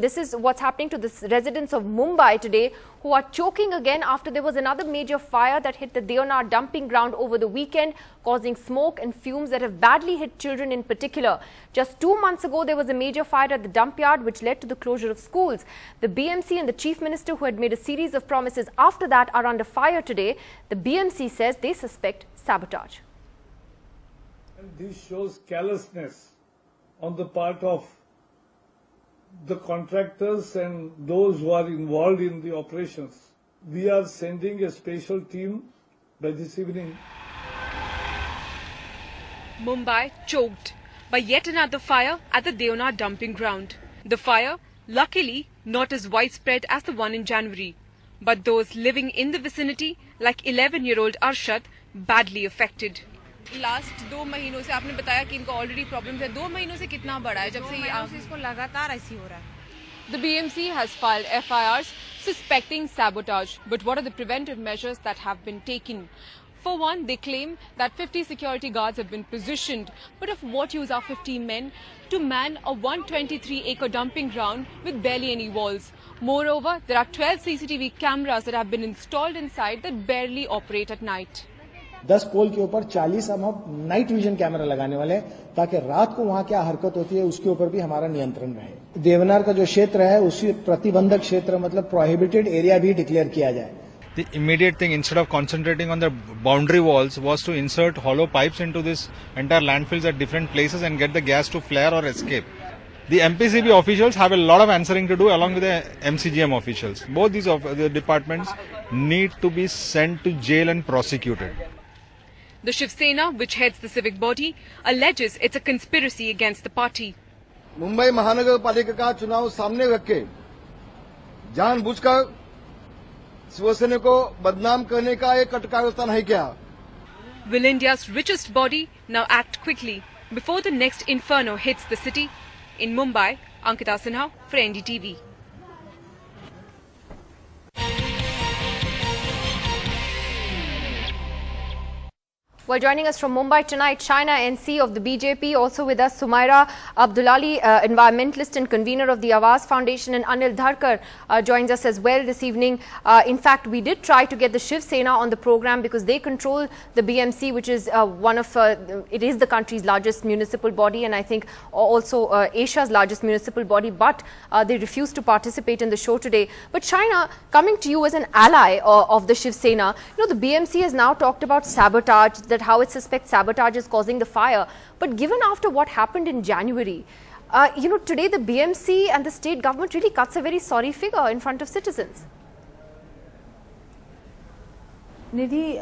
This is what's happening to the residents of Mumbai today, who are choking again after there was another major fire that hit the Deonar dumping ground over the weekend, causing smoke and fumes that have badly hit children in particular. Just 2 months ago, there was a major fire at the Dumpyard which led to the closure of schools. The BMC and the Chief Minister, who had made a series of promises after that, are under fire today. The BMC says they suspect sabotage. And this shows callousness on the part of the contractors and those who are involved in the operations. We are sending a special team by this evening. Mumbai choked by yet another fire at the Deonar dumping ground. The fire, luckily, not as widespread as the one in January. But those living in the vicinity, like 11-year-old Arshad, badly affected. Last 2 महीनों से आपने बताया कि इनको already problems है. 2 महीनों से कितना बड़ा है जब से ये इसको लगातार ऐसी हो रहा है. The BMC has filed FIRs suspecting sabotage. But what are the preventive measures that have been taken? For one, they claim that 50 security guards have been positioned. But of what use are 50 men to man a 123-acre dumping ground with barely any walls? Moreover, there are 12 CCTV cameras that have been installed inside that barely operate at night. 10 पोल के ऊपर 40 हम night vision camera लगाने वाले हैं, ताकि रात को वहां क्या हरकत होती है उसके ऊपर भी हमारा नियंत्रण रहे. देवनार का जो क्षेत्र है उसी प्रतिबंधक क्षेत्र मतलब प्रोहिबिटेड एरिया भी डिक्लेयर किया जाए. The immediate thing, instead of concentrating on the boundary walls, was to insert hollow pipes into this entire landfills at different places and get the gas to flare or escape. The MPCB officials have a lot of answering to do along with the MCGM officials. Both these the departments need to be sent to jail and prosecuted. The Shiv Sena, which heads the civic body, alleges it's a conspiracy against the party. Mumbai महानगर पालिका का चुनाव सामने रख के जानबूझकर शिवसेना को बदनाम करने का एक कटकारस्ता नहीं किया. Will India's richest body now act quickly before the next inferno hits the city? In Mumbai, Ankita Sinha for NDTV. Well, joining us from Mumbai tonight, China NC of the BJP. Also with us, Sumaira Abdullali, environmentalist and convener of the Awaz Foundation, and Anil Dharkar joins us as well this evening. In fact, we did try to get the Shiv Sena on the program because they control the BMC, which is it is the country's largest municipal body, and I think also Asia's largest municipal body, but they refused to participate in the show today. But China, coming to you as an ally of the Shiv Sena, the BMC has now talked about sabotage, that how it suspects sabotage is causing the fire. But given after what happened in January, today the BMC and the state government really cuts a very sorry figure in front of citizens. Nidhi,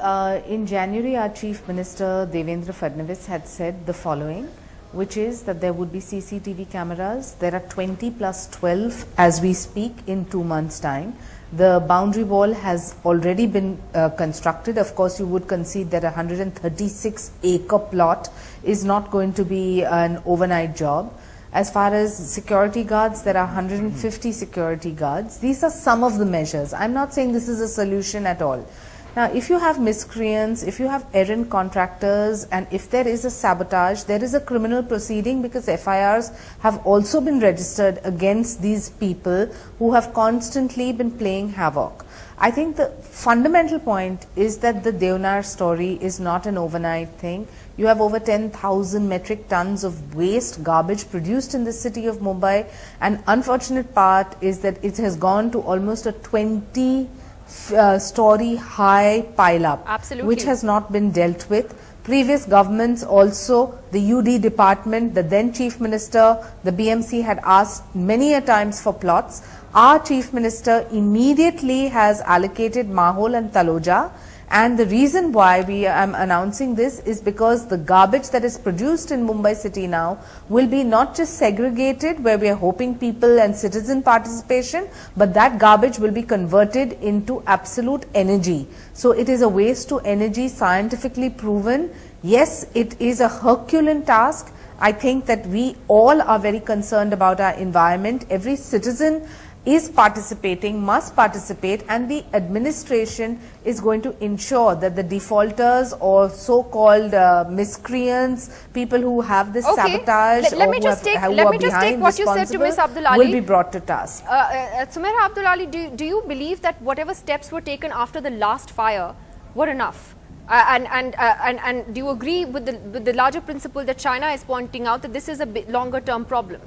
in January, our Chief Minister Devendra Fadnavis had said the following, which is that there would be CCTV cameras. There are 20 plus 12 as we speak in 2 months' time. The boundary wall has already been constructed. Of course, you would concede that a 136-acre plot is not going to be an overnight job. As far as security guards, there are 150 security guards. These are some of the measures. I'm not saying this is a solution at all. Now, if you have miscreants, if you have errant contractors, and if there is a sabotage, there is a criminal proceeding, because FIRs have also been registered against these people who have constantly been playing havoc. I think the fundamental point is that the Deonar story is not an overnight thing. You have over 10,000 metric tons of waste garbage produced in the city of Mumbai. An unfortunate part is that it has gone to almost a 20-story high pile-up, Absolutely. Which has not been dealt with. Previous governments also, the UD department, the then Chief Minister, the BMC had asked many a times for plots. Our Chief Minister immediately has allocated Mahol and Taloja, and the reason why we am announcing this is because the garbage that is produced in Mumbai city now will be not just segregated, where we are hoping people and citizen participation, but that garbage will be converted into absolute energy. So it is a waste to energy, scientifically proven. Yes, it is a Herculean task. I think that we all are very concerned about our environment. Every citizen is participating, must participate, and the administration is going to ensure that the defaulters or so-called miscreants, people who have this sabotage let me just take what you said to Ms. Abdulali, will be brought to task. Sumaira Abdulali, do you believe that whatever steps were taken after the last fire were enough? And do you agree with the larger principle that China is pointing out, that this is a longer term problem?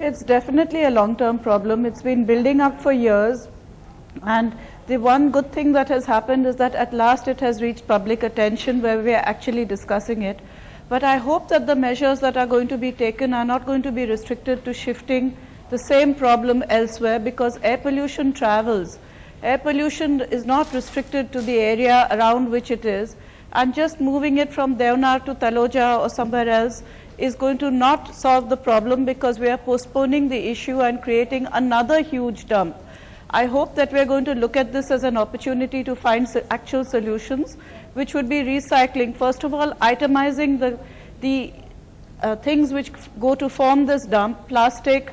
It's definitely a long-term problem. It's been building up for years, and the one good thing that has happened is that at last it has reached public attention where we are actually discussing it. But I hope that the measures that are going to be taken are not going to be restricted to shifting the same problem elsewhere, because air pollution travels. Air pollution is not restricted to the area around which it is, and just moving it from Deonar to Taloja or somewhere else is going to not solve the problem, because we are postponing the issue and creating another huge dump. I hope that we are going to look at this as an opportunity to find actual solutions, which would be recycling. First of all, itemizing the things which go to form this dump: plastic,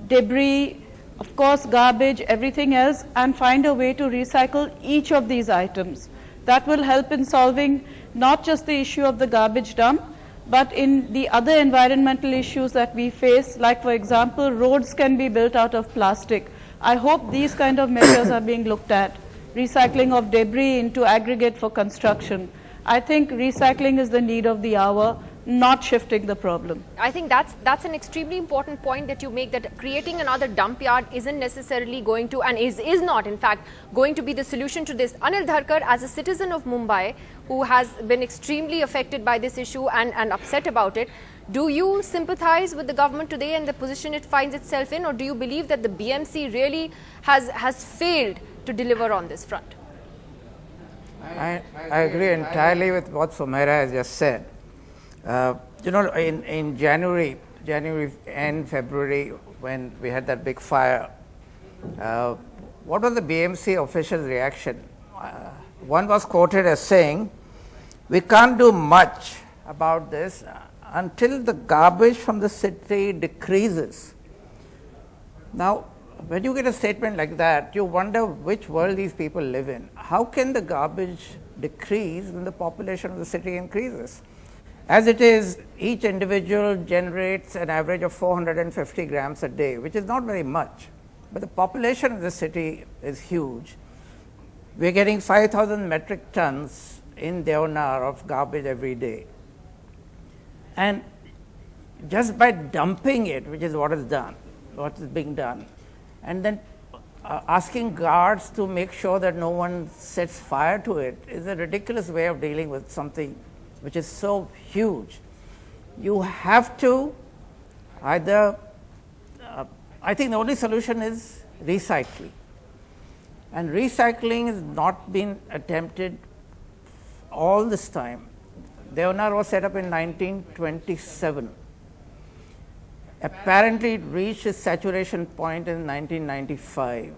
debris, of course garbage, everything else, and find a way to recycle each of these items. That will help in solving not just the issue of the garbage dump, but in the other environmental issues that we face, like for example, roads can be built out of plastic. I hope these kind of measures are being looked at. Recycling of debris into aggregate for construction. I think recycling is the need of the hour, not shifting the problem. I think that's an extremely important point that you make, that creating another dump yard isn't necessarily going to, and is not in fact going to be the solution to this. Anil Dharkar, as a citizen of Mumbai who has been extremely affected by this issue and upset about it, do you sympathize with the government today and the position it finds itself in, or do you believe that the BMC really has failed to deliver on this front? I agree entirely with what Sumaira has just said. You know, in January and February, when we had that big fire, what was the BMC official's reaction? One was quoted as saying, "We can't do much about this until the garbage from the city decreases." Now, when you get a statement like that, you wonder which world these people live in. How can the garbage decrease when the population of the city increases? As it is, each individual generates an average of 450 grams a day, which is not very much. But the population of the city is huge. We are getting 5,000 metric tons in Deonar of garbage every day. And just by dumping it, which is what is being done, and then asking guards to make sure that no one sets fire to it, is a ridiculous way of dealing with something which is so huge. You have to either, I think the only solution is recycling. And recycling has not been attempted all this time. Deonar was set up in 1927. Apparently it reached its saturation point in 1995.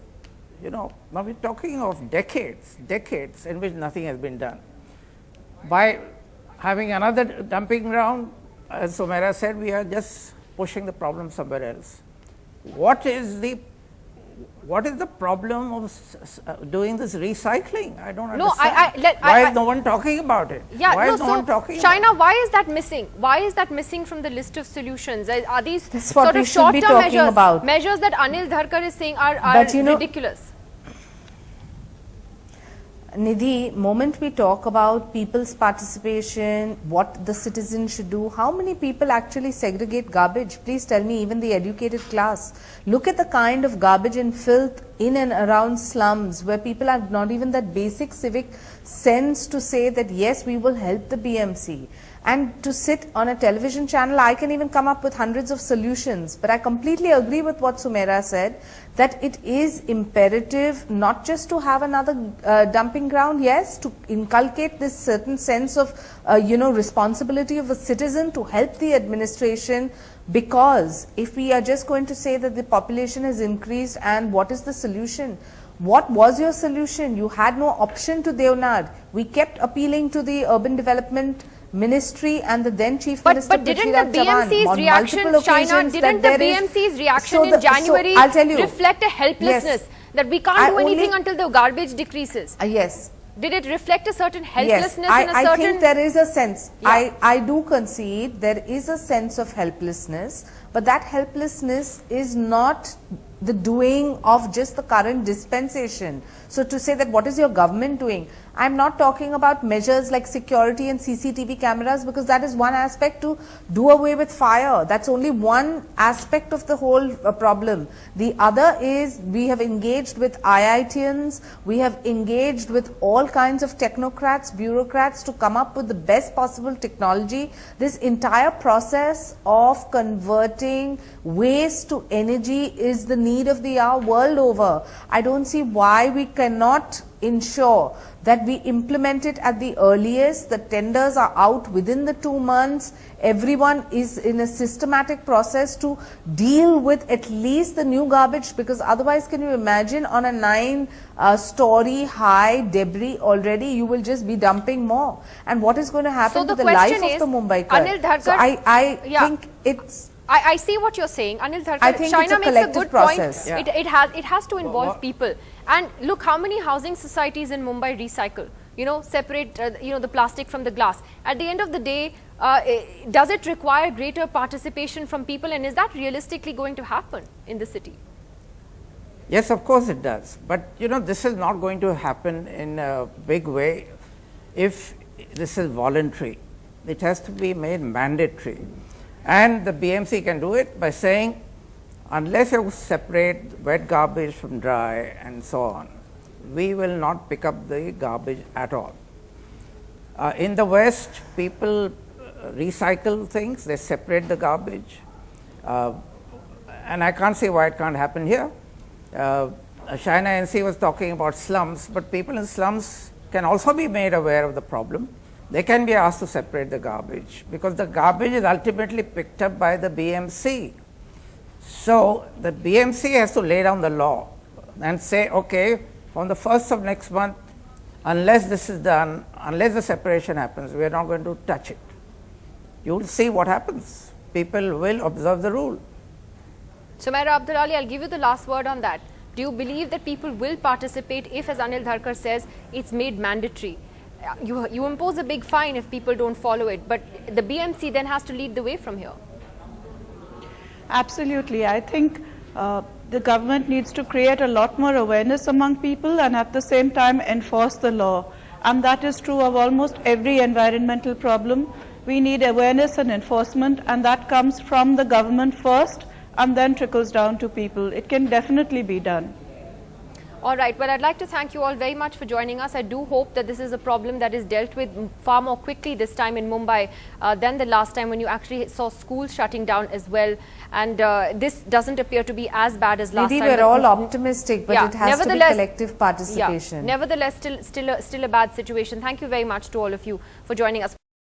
You know, now we're talking of decades in which nothing has been done. By having another dumping ground, as Sumaira said, we are just pushing the problem somewhere else. What is the problem of doing this recycling? I don't understand. Why is no one talking about it? Yeah, why is no one talking China, about it? why is that missing? Why is that missing from the list of solutions? Are these That's what sort we of should be short-term talking about. measures that Anil Dharkar is saying are But you know, ridiculous? Nidhi, moment we talk about people's participation, what the citizens should do, how many people actually segregate garbage? Please tell me, even the educated class. Look at the kind of garbage and filth in and around slums where people have not even that basic civic sense to say that yes, we will help the BMC. And to sit on a television channel, I can even come up with hundreds of solutions. But I completely agree with what Sumaira said, that it is imperative not just to have another dumping ground, yes, to inculcate this certain sense of, responsibility of a citizen to help the administration. Because if we are just going to say that the population has increased and what is the solution? What was your solution? You had no option to Deonar. We kept appealing to the urban development ministry and the then Chief But Minister didn't Prithviraj the Chavan BMC's on reaction, multiple China, occasions didn't that the there is- BMC's reaction So in the- so January I'll tell you. reflect a helplessness that we can't I do anything only- until the garbage decreases? Yes. Did it reflect a certain helplessness Yes, in a I certain... think there is a sense. Yeah. I do concede there is a sense of helplessness, but that helplessness is not the doing of just the current dispensation. So to say that what is your government doing? I'm not talking about measures like security and CCTV cameras, because that is one aspect to do away with fire. That's only one aspect of the whole problem. The other is we have engaged with IITians, we have engaged with all kinds of technocrats, bureaucrats to come up with the best possible technology. This entire process of converting waste to energy is the need of the hour world over. I don't see why we cannot ensure that we implement it at the earliest. The tenders are out within the 2 months. Everyone is in a systematic process to deal with at least the new garbage, because otherwise, can you imagine, on a 9-story high debris already, you will just be dumping more. And what is going to happen So to the the life question of is, the Mumbaikar? Anil Dharkar, So I yeah. think it's... I see what you're saying, Anil Dharkar. I think China it's a makes a collective good process. point. It has to involve people. And look, how many housing societies in Mumbai recycle? Separate the plastic from the glass. At the end of the day, does it require greater participation from people, and is that realistically going to happen in the city? Yes, of course it does. But this is not going to happen in a big way if this is voluntary. It has to be made mandatory. And the BMC can do it by saying, unless you separate wet garbage from dry and so on, we will not pick up the garbage at all. In the West, people recycle things, they separate the garbage. And I can't see why it can't happen here. China NC was talking about slums, but people in slums can also be made aware of the problem. They can be asked to separate the garbage, because the garbage is ultimately picked up by the BMC. So the BMC has to lay down the law and say, okay, from the 1st of next month, unless this is done, unless the separation happens, we are not going to touch it. You will see what happens. People will observe the rule. Sumaira Abdulali, I'll give you the last word on that. Do you believe that people will participate if, as Anil Dharkar says, it's made mandatory? You impose a big fine if people don't follow it, but the BMC then has to lead the way from here. Absolutely. I think the government needs to create a lot more awareness among people and at the same time enforce the law. And that is true of almost every environmental problem. We need awareness and enforcement, and that comes from the government first and then trickles down to people. It can definitely be done. All right. Well, I'd like to thank you all very much for joining us. I do hope that this is a problem that is dealt with far more quickly this time in Mumbai than the last time when you actually saw schools shutting down as well. And this doesn't appear to be as bad as last Maybe time. we're all optimistic, but yeah, it has to be collective participation. Yeah, nevertheless, still a bad situation. Thank you very much to all of you for joining us.